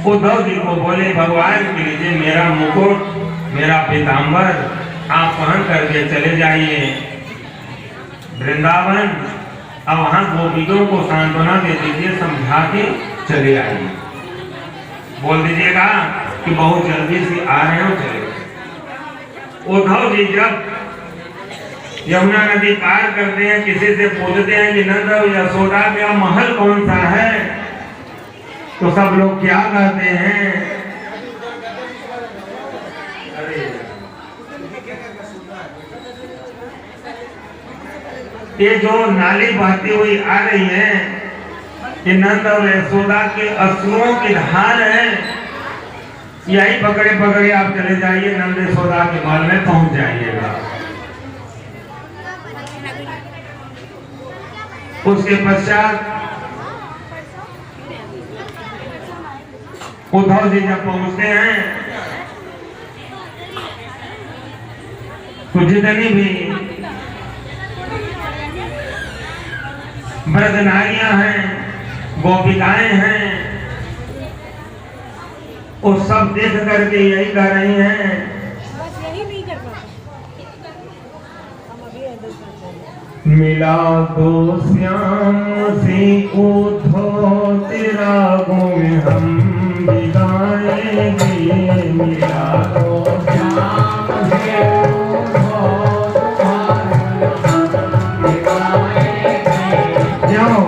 उद्धव जी को बोले भगवान के लिए मेरा मुकुट मेरा पीताम्बर आप पहन करके चले जाइए वृंदावन। अब वहां गोपियों को सांत्वना दे दीजिए, समझा के चले आइए, बोल दीजिएगा कि बहुत जल्दी से आ रहे हो चले। उद्धव जी जब यमुना नदी पार करते हैं, किसी से पूछते हैं कि नंद और यशोदा का महल कौन सा है, तो सब लोग क्या कहते हैं, अरे ये जो नाली बहती हुई आ रही है ये नंद और यशोदा के अश्रुओं की धार है, यही पकड़े पकड़े आप चले जाइए, नंद यशोदा के महल में पहुंच जाइएगा। उसके पश्चात उद्धव जी जब पहुंचते हैं तो जितनी भी ब्रजनारियां हैं, गोपिकाएं हैं, वो सब देख करके यही कह रही हैं, मिला तो श्याम से उद्धव तेरा गुण हम बिगाएंगे, मिला तो श्याम से क्यों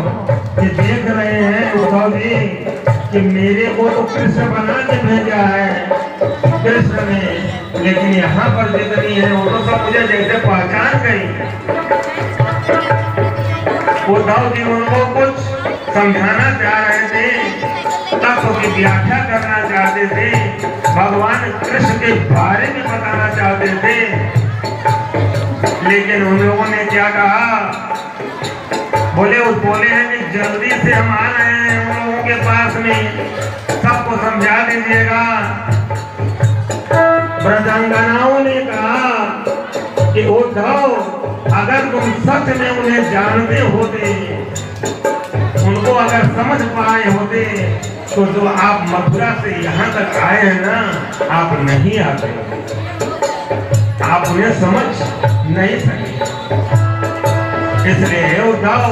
ये देख रहे हैं उद्धव जी कि मेरे को तो कृष्ण बना के भेजा है कृष्ण ने, लेकिन यहाँ पर जितनी है वो तो सब मुझे जैसे पहचान गई। उद्धव जी उनको कुछ समझाना चाह रहे थे, तत्व की व्याख्या करना चाहते थे, भगवान कृष्ण के बारे में बताना चाहते थे, लेकिन उन लोगों ने क्या कहा, बोले हैं कि जल्दी से हम आ रहे हैं उन लोगों के पास में, सबको समझा दीजिएगा। ब्रजांगनाओं ने कहा कि उद्धव अगर तुम सच में उन्हें जानते होते, उनको अगर समझ पाए होते, तो जो आप मथुरा से यहाँ तक आए हैं ना, आप नहीं आते, आप उन्हें समझ नहीं सके। इसलिए उद्धव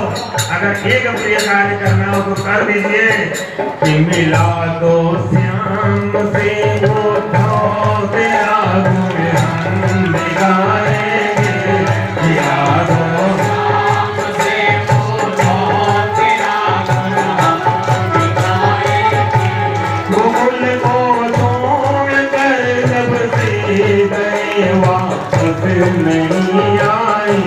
अगर एक प्रिय कार्य करना हो तो कर दीजिए कि मिला दो श्याम से उद्धव तेरा गुण हम बिगाएंगे, मिला दो श्याम से उद्धव तेरा गुण हम बिगाएंगे, गोकुल को छोड़ कर जब से गए वापस नहीं आए,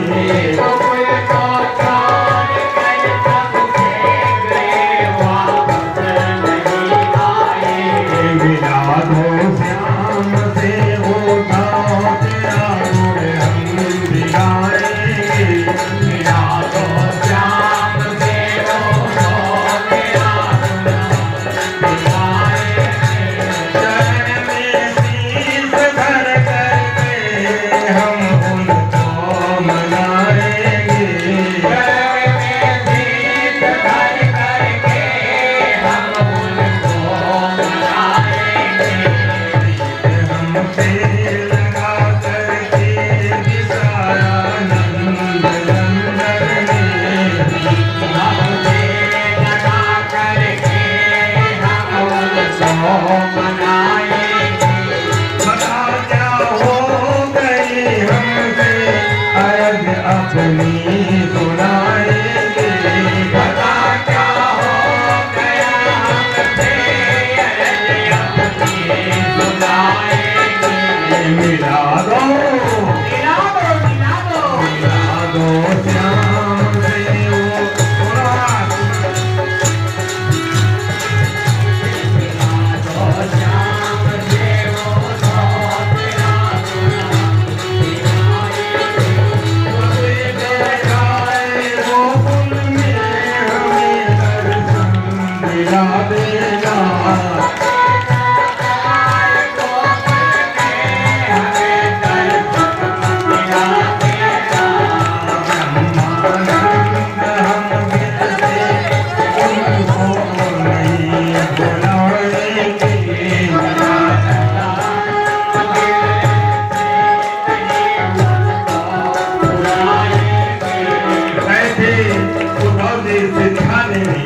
मुझे शिक्षा देने।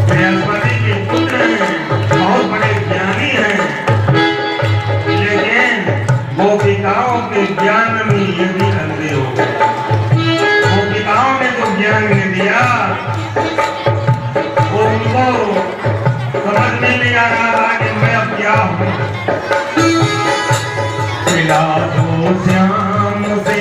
बृहस्पति के पुत्र हैं, बहुत बड़े ज्ञानी हैं, लेकिन गोपिकाओं के ज्ञान में ये भी अंधे हो गए। गोपिकाओं ने जो ज्ञान में दिया वो उनको समझ में नहीं आ रहा था कि मैं अब क्या हूँ। मिला दो श्याम से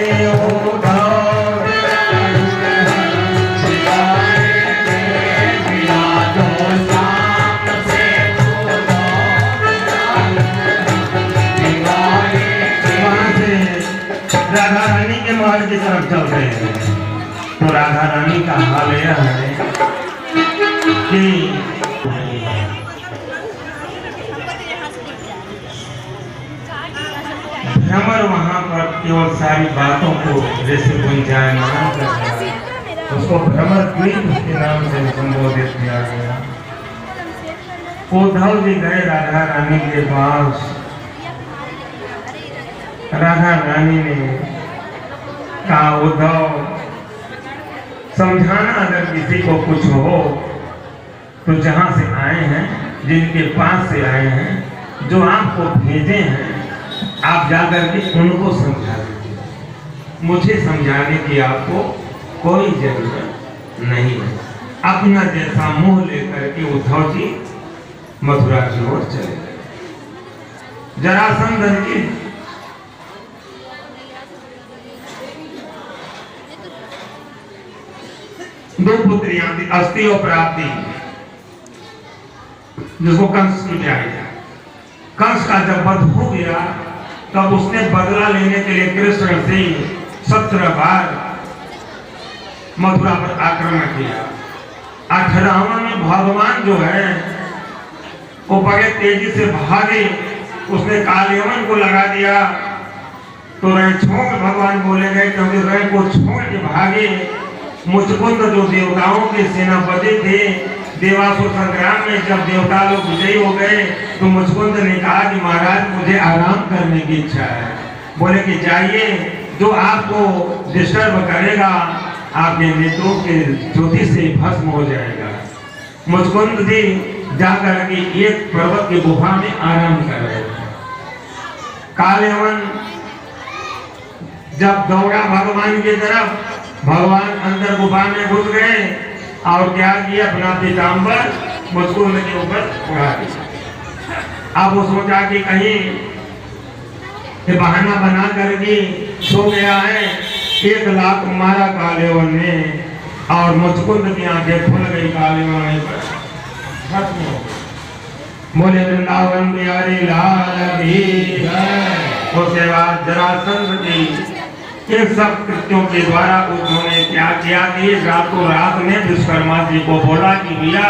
राधा रानी के महल की तरफ चल रहे हैं। तो राधा रानी का हाल यह है कि भ्रमर वहां पर केवल सारी बातों को जैसे गुंजायमान कर रहा है, उसको भ्रमर द्वीप के नाम से संबोधित किया गया। उद्धव जी गए राधा रानी के पास। राधा रानी ने कहा, उद्धव, समझाना अगर किसी को कुछ हो तो जहां से आए हैं, जिनके पास से आए हैं, जो आपको भेजे हैं, आप जाकर के उनको समझा दीजिए। मुझे समझाने की आपको कोई जरूरत नहीं है। अपना जैसा मुंह लेकर के उद्धव जी मथुरा की ओर चले गए। जरासंध जी दो पुत्रियां थी, अस्ति और प्राप्ति, जिसको कंस की ब्याह। कंस का जब वध हो गया तब उसने बदला लेने के लिए कृष्ण से 17 बार मथुरा पर आक्रमण किया। 18वां में भगवान जो है वो बड़े तेजी से भागे, उसने कालयवन को लगा दिया। तो रण छोड़ भगवान बोले गए, क्योंकि रण को छोड़ के भागे। मुचकुंद जो देवताओं के सेनापति थे, देवासुर संग्राम में जब देवता लोग विजयी हो गए तो मुचकुंद ने कहा कि महाराज मुझे आराम करने की इच्छा है। बोले कि जाइए, जो आपको डिस्टर्ब करेगा आपके नेत्रों के ज्योति से भस्म हो जाएगा। मुचकुंद जी जाकर के एक पर्वत की गुफा में आराम कर रहे थे। कालयवन जब दौड़ा भगवान की तरफ, भगवान अंदर गुफा में घुस गए और क्या किया, अपना पीताम्बर मुचकुंद के ऊपर उड़ा दिया। अब वो सोचा कि कहीं बहाना बना करके सो गया है। 1 लाख मारा कालयवन ने और मुचकुंद की आंखें खुल गई। कालयवन पर खत्म हो गई। बोले वृंदावन बिहारी लाल की जय। उसके बाद जरासंध जी इन सब कृत्यों के द्वारा उन्होंने क्या किया कि रातों रात में विश्वकर्मा जी को बोला कि भैया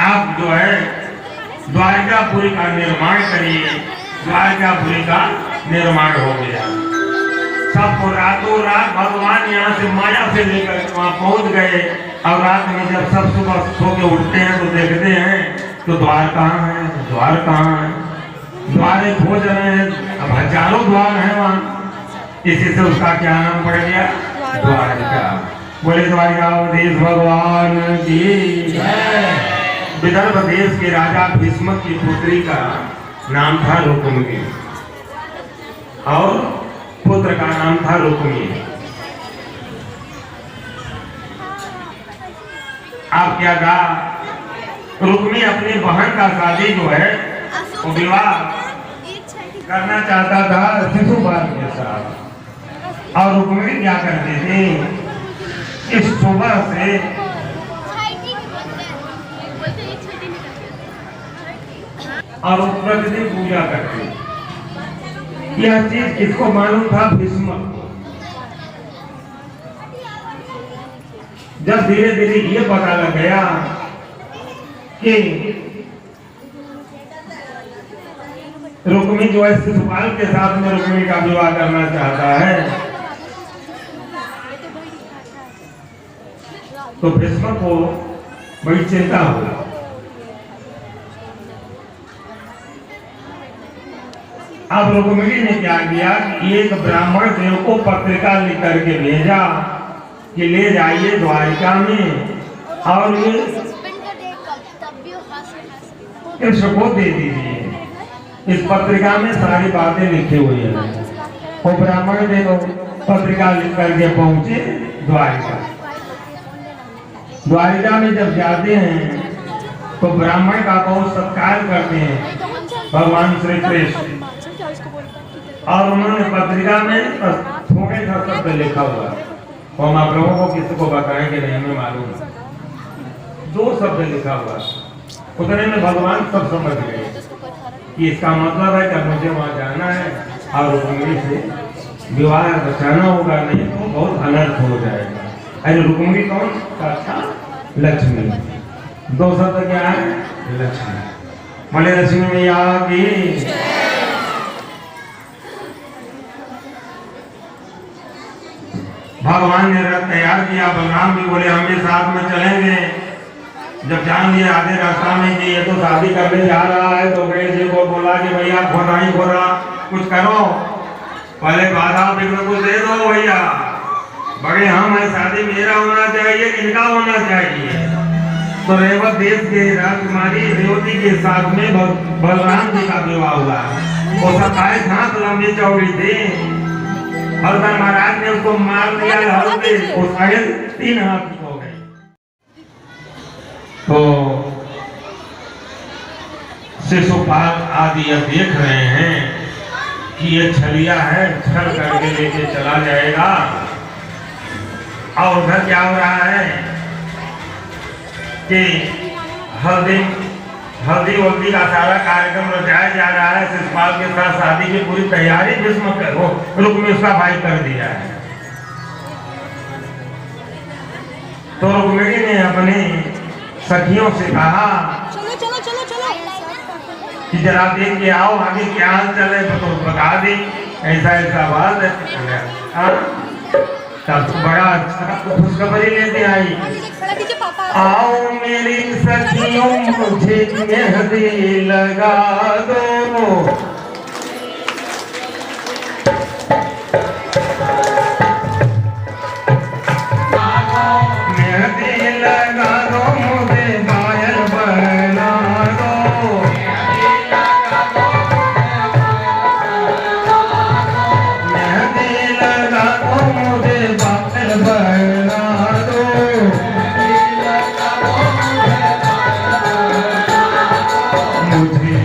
आप जो है द्वारकापुरी का निर्माण करिए। द्वारकापुरी का निर्माण हो गया। सबको रातों रात भगवान यहाँ से माया से लेकर वहाँ पहुँच गए। और रात में जब सब सुबह सो के उठते हैं तो देखते हैं तो द्वार कहाँ है, द्वार कहाँ है, द्वारे खोज रहे हैं। अब हजारों द्वार हैं वहाँ। इसी से उसका क्या नाम पड़ गया, द्वारका। बोले द्वारकाधीश भगवान की जय। विदर्भ देश के राजा भीष्म की पुत्री का नाम था रुक्मिणी और पुत्र का नाम था रुक्मी। आप क्या कहा, रुक्मी अपनी बहन का शादी जो है वो विवाह करना चाहता था शिशुपाल के साथ। और रुक्मिणी क्या करती थी, इस सुबह से और प्रतिदिन पूजा करती। यह चीज किसको मालूम था, भीष्म। जब धीरे धीरे ये पता लग गया कि रुक्मी जो है शिशुपाल के साथ में रुक्मी का विवाह करना चाहता है, तो भीष्म को बड़ी चिंता हुई। अब रुक्मिणी ने क्या किया कि एक ब्राह्मण देव को पत्रिका लिख करके भेजा कि ले जाइए द्वारिका में और ये इसको दे दीजिए। इस पत्रिका में सारी बातें लिखी हुई है। वो ब्राह्मण देखो पत्रिका लिख करके पहुंचे द्वारिका। द्वारिका में जब जाते हैं तो ब्राह्मण का बहुत सत्कार करते हैं भगवान श्री कृष्ण। और उन्होंने पत्रिका में थोड़े सा शब्द लिखा हुआ, और हम आप लोगों को किसी को बताएंगे नहीं, हमें मालूम है। 2 शब्द लिखा हुआ, उतने में भगवान सब समझ गए कि इसका मतलब है कि मुझे वहां जाना है और रुक्मिणी से विवाह रचाना होगा, नहीं तो बहुत अनर्थ हो जाएगा। अरे रुक्मिणी कौन? साक्षात लक्ष्मी। 2 शब्द क्या है? लक्ष्मी। बोले लक्ष्मी मैया की। भगवान ने रथ तैयार किया। बलराम भी बोले हम भी साथ में चलेंगे। जब जान लिया आधे रास्ता में कि ये तो शादी करने जा रहा है, तो गणेश जी को बोला कि भैया खोरा कुछ करो, पहले बाधा बिगड़ को दे दो भैया। बड़े हम है, शादी मेरा होना चाहिए, इनका होना चाहिए। तो रेवत देश के राजकुमारी रेवती के साथ में बलराम जी का विवाह हुआ। वो 27 हाथ लंबी चौड़ी थी और महाराज ने उसको मार दिया, वो 3.5 हाथ की हो गई। तो शिशुपाल आदि अब देख रहे हैं कि ये छलिया है, छल करके लेके चला जाएगा। और उधर क्या हो रहा है कि हल्दी वल्दी का सारा कार्यक्रम रचाया जा रहा है। शिशुपाल के साथ शादी की पूरी तैयारी भीष्म रुक्मिणी उसका भाई कर दिया है। तो रुक्मिणी ने अपनी सखियों से कहा चलो चलो चलो चलो कि जरा देख के आओ आगे क्या हाल चले, तो बता दे ऐसा बात है। तब बड़ा अच्छा खुशखबरी लेते आई। आओ मेरी सखियों मुझे मेहंदी लगा दो, मेहंदी लगा दो, मुझे पायल बना दो, मेहंदी लगा दो, मुझे पायल बना दो। मुझे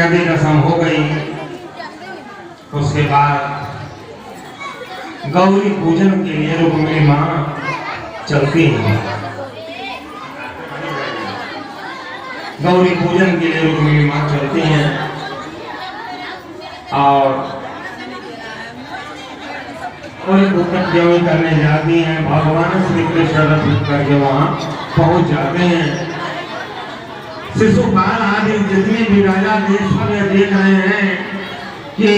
आदि रस्म हो गई। उसके बाद गौरी पूजन के लिए रुक्मिणी माँ चलती हैं। गौरी पूजन के लिए रुक्मिणी माँ चलती हैं और उपद्रवी करने जाती हैं। भगवान श्री कृष्ण रथ करके वहां पहुंच जाते हैं। शिशुपाल आदि जितने भी राजा देश में देख रहे हैं कि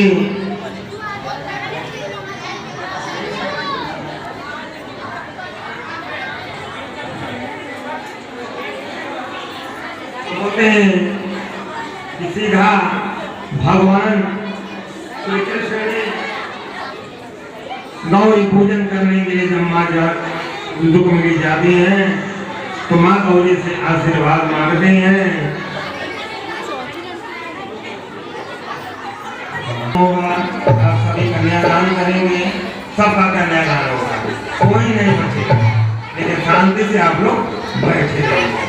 सीधा भगवान श्री कृष्ण ने गौरी पूजन करने के लिए जब माँ रुक्मिणी जाती हैं तो माँ गौरी से आशीर्वाद मांगते हैं। आप सभी कन्यादान करेंगे, सबका कन्यादान होगा, कोई नहीं बचेगा, लेकिन शांति से आप लोग बैठे रहेंगे।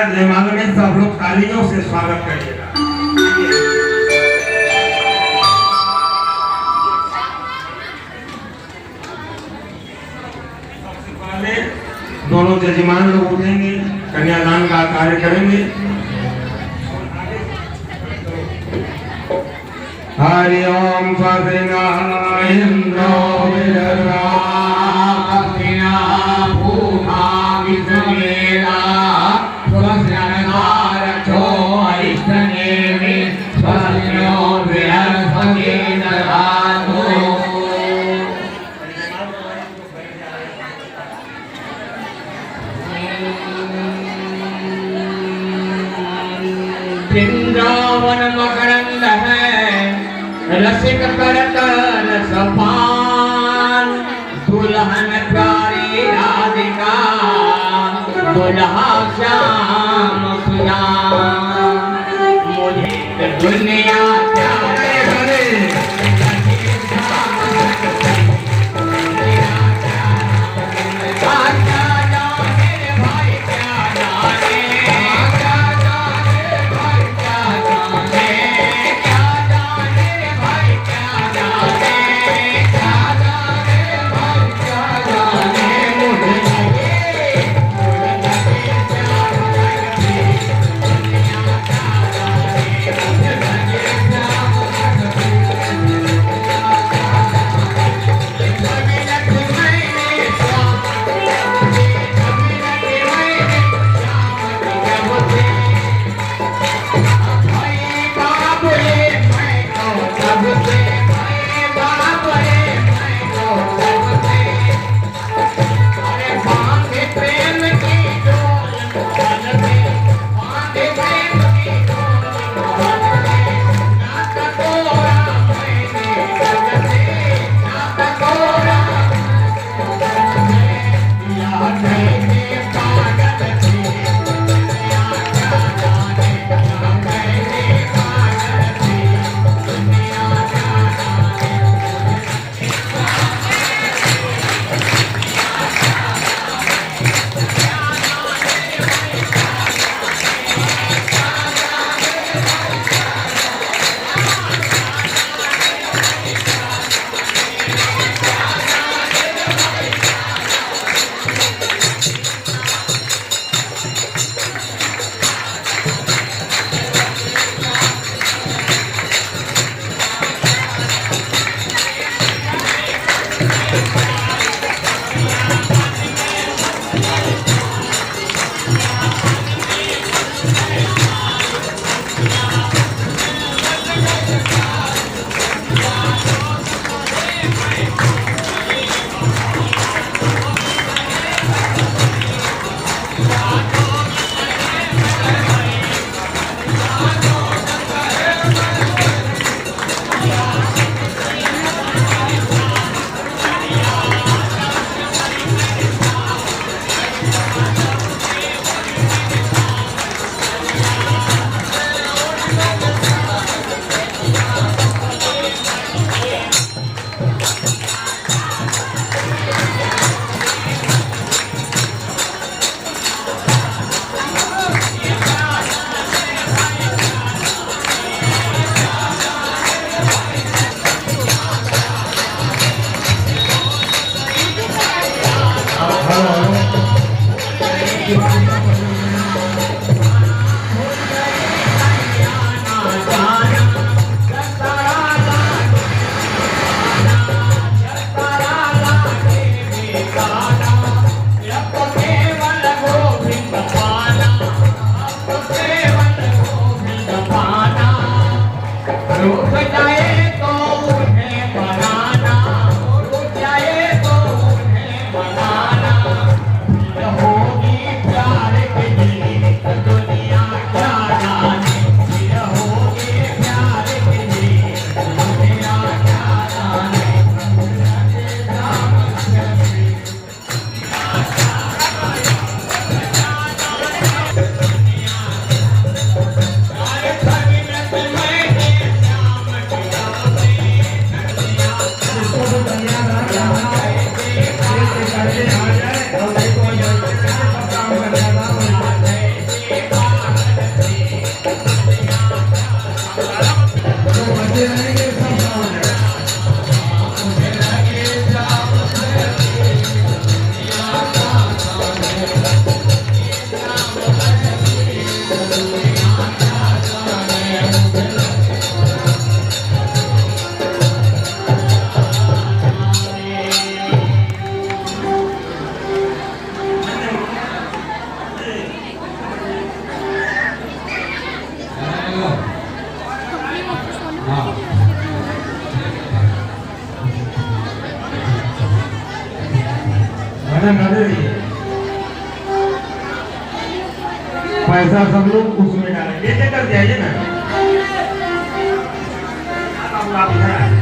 जयमाला में सब लोग तालियों से स्वागत करिएगा। सबसे पहले दोनों जजमान लोग उठेंगे, कन्यादान का कार्य करेंगे। हरि ओम स्वस्तिना इंद्रो विदर्भास्तिना भूमा विश्ववेदा स्वस्तिनारचो ऐस्तनेमि स्वस्तिनो बृहस्पति दधातु। वृंदावन मकरंद है रसिक करतल सपान दुल्हन प्यारी राधिका दुल्हा श्याम सुजान मुझे दुनिया प्यारे करे भजन न दे रही है। पैसा सब लोग उसमें डालें, लेके कर जाइए ना। आप इधर आइए।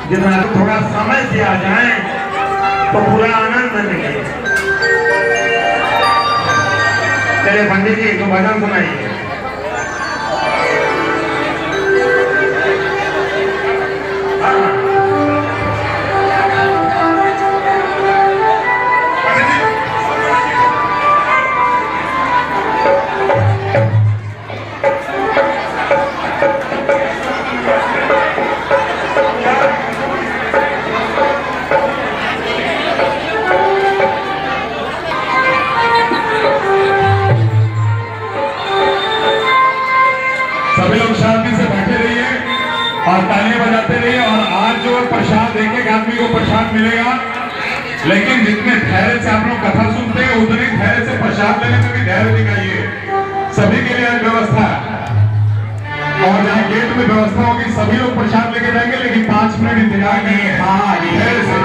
जितना थोड़ा समय से आ जाए तो पूरा आनंद मिले। चलिए पंडित जी तो भजन सुनाइए। और तालियां बजाते रहिए। और आज जो प्रसाद एक एक आदमी को प्रसाद मिलेगा, लेकिन जितने धैर्य से आप लोग कथा सुनते हैं उतने धैर्य से प्रसाद लेने में भी धैर्य दिखाइए। सभी के लिए आज व्यवस्था और जहाँ गेट में व्यवस्था होगी सभी लोग प्रसाद लेके जाएंगे, लेकिन 5 मिनट इंतजार करिए धैर्य से।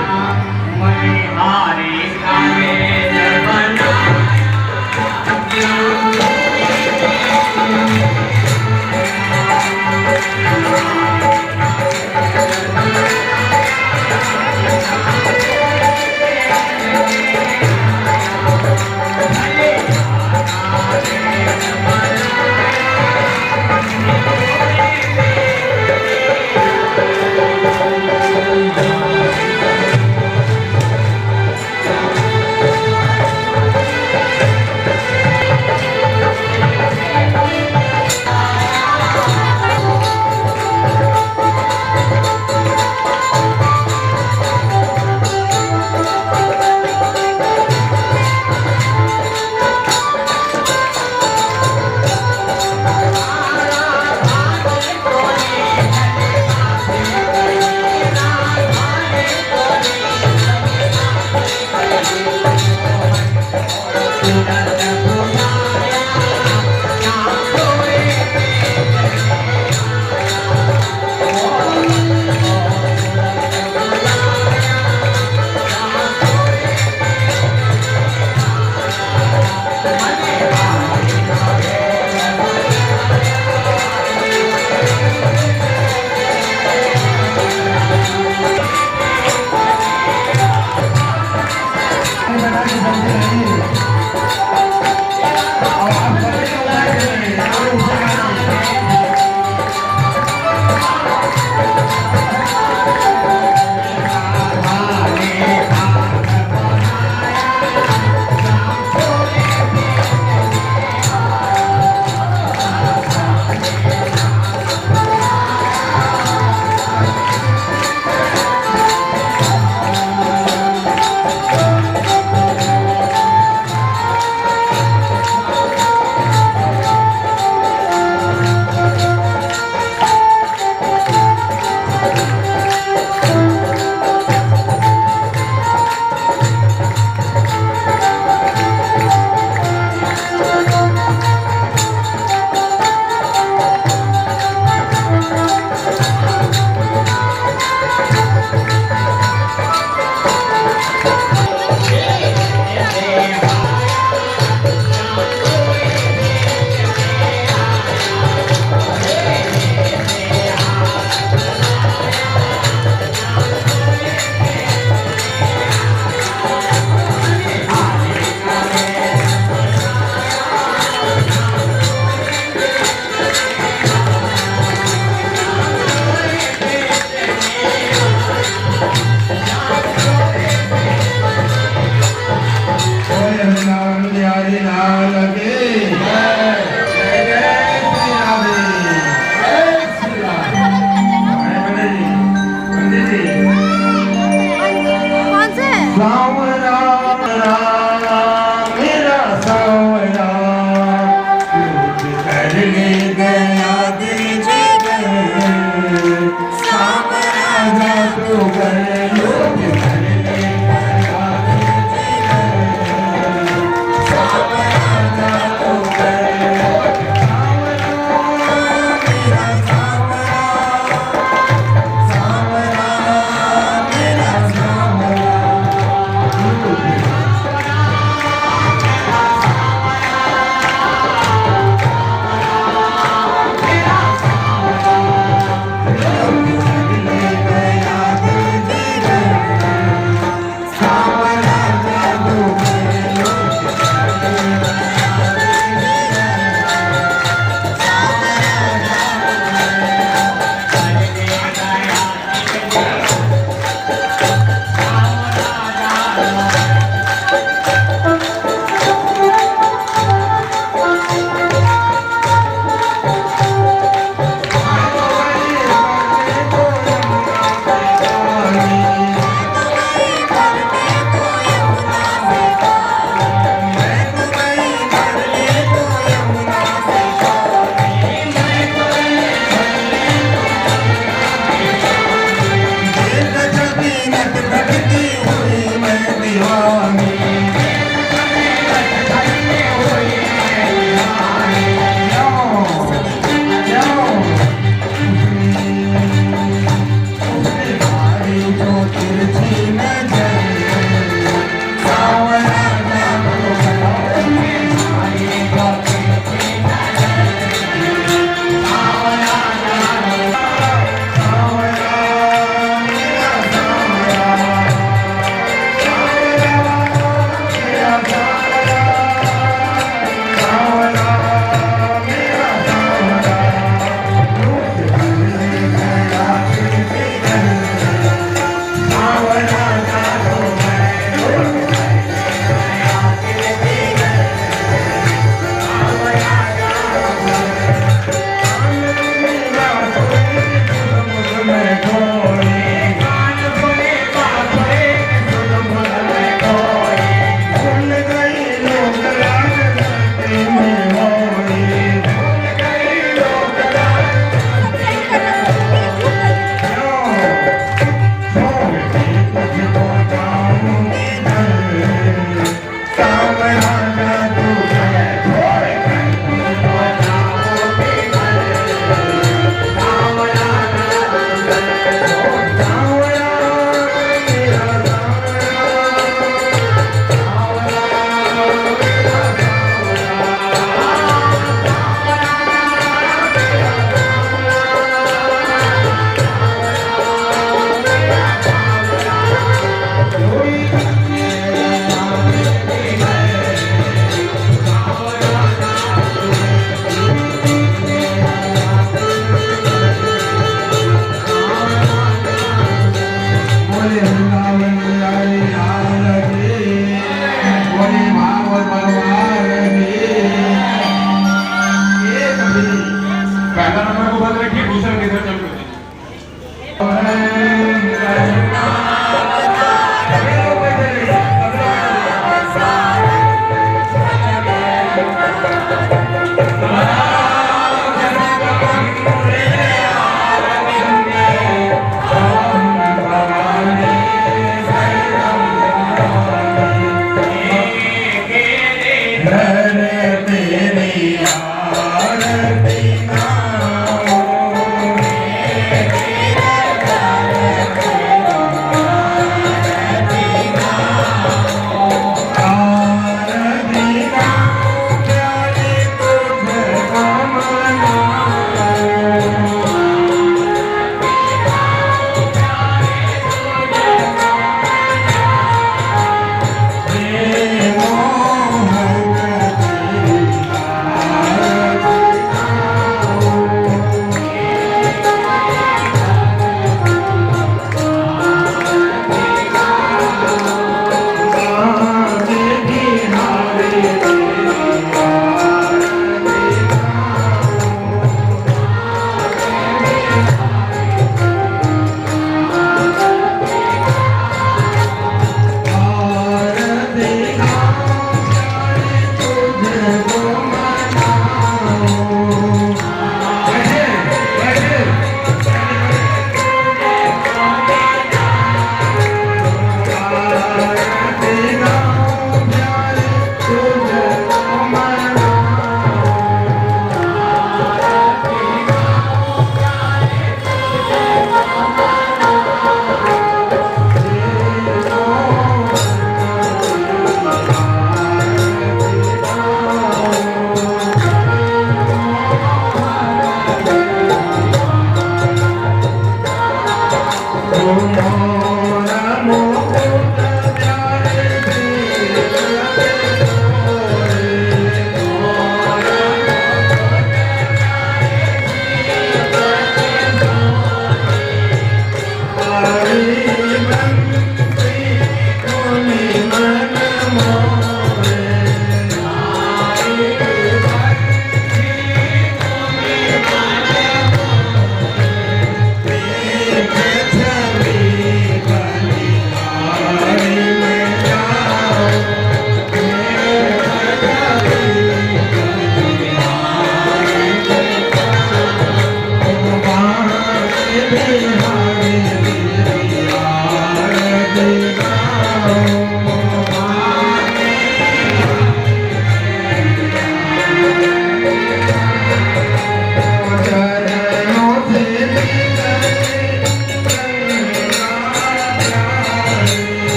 घर तेरी आरती गाऊं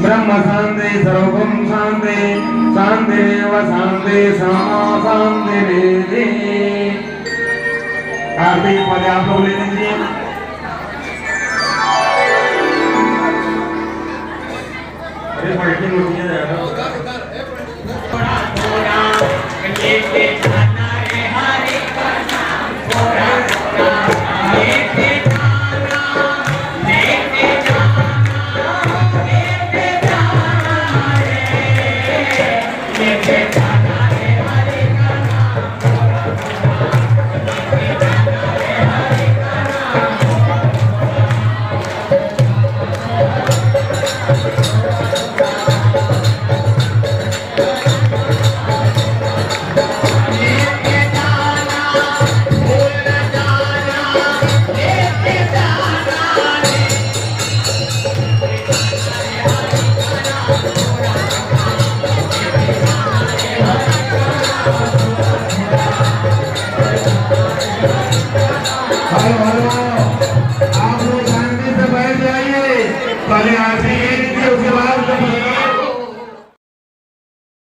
ब्रह्म शांति सर्वम शांति शांतिरेव शांति सा शांतिरेधि आरती पहले आप लोग ले लीजिए। अरे बैठे होती है हेलो हेलो, आप लोग शांति से बैठ जाइए। पहले आरती